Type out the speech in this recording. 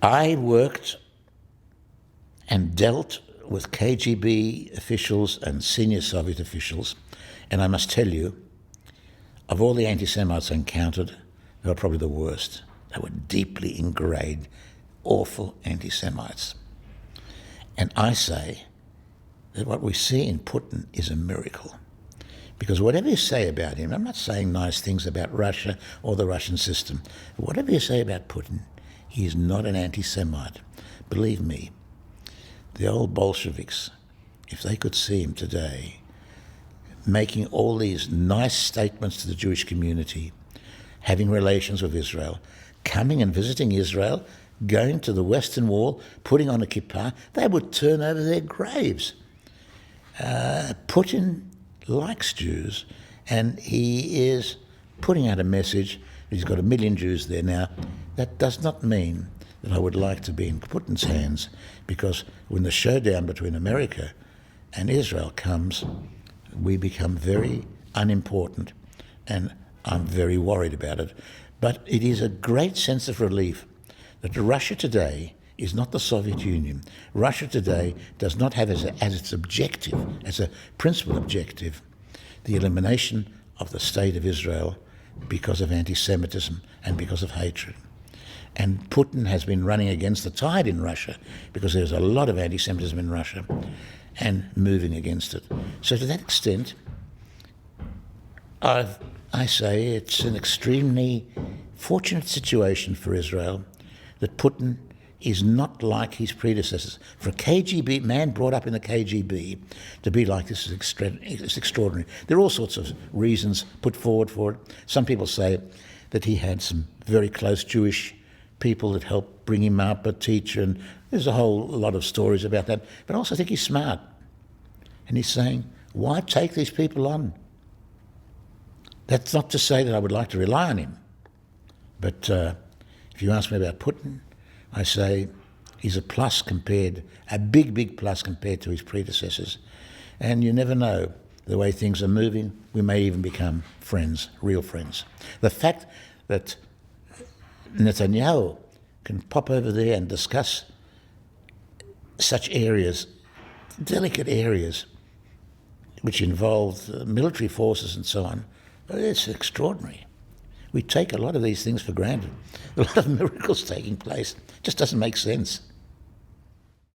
I worked and dealt with KGB officials and senior Soviet officials, and I must tell you, of all the anti-Semites I encountered, they were probably the worst. They were deeply ingrained, awful anti-Semites. And I say that what we see in Putin is a miracle. Because whatever you say about him, I'm not saying nice things about Russia or the Russian system. Whatever you say about Putin, he is not an anti-Semite. Believe me, the old Bolsheviks, if they could see him today, making all these nice statements to the Jewish community, having relations with Israel, coming and visiting Israel, going to the Western Wall, putting on a kippah, they would turn over their graves. Putin likes Jews, and he is putting out a message. He's got 1 million Jews there now. That does not mean that I would like to be in Putin's hands, because when the showdown between America and Israel comes, we become very unimportant, and I'm very worried about it. But it is a great sense of relief that Russia today is not the Soviet Union. Russia today does not have as its objective, as a principal objective, the elimination of the state of Israel because of anti-Semitism and because of hatred. And Putin has been running against the tide in Russia because there's a lot of anti-Semitism in Russia and moving against it. So to that extent, I say it's an extremely fortunate situation for Israel that Putin is not like his predecessors. For a KGB man brought up in the KGB to be like this is extraordinary. There are all sorts of reasons put forward for it. Some people say that he had some very close Jewish people that helped bring him up, a teacher, and there's a whole lot of stories about that. But I also think he's smart. And he's saying, why take these people on? That's not to say that I would like to rely on him. But if you ask me about Putin, I say he's a big, big plus compared to his predecessors. And you never know the way things are moving. We may even become friends, real friends. The fact that Netanyahu can pop over there and discuss such areas, delicate areas, which involve military forces and so on, it's extraordinary. We take a lot of these things for granted. A lot of miracles taking place. It just doesn't make sense.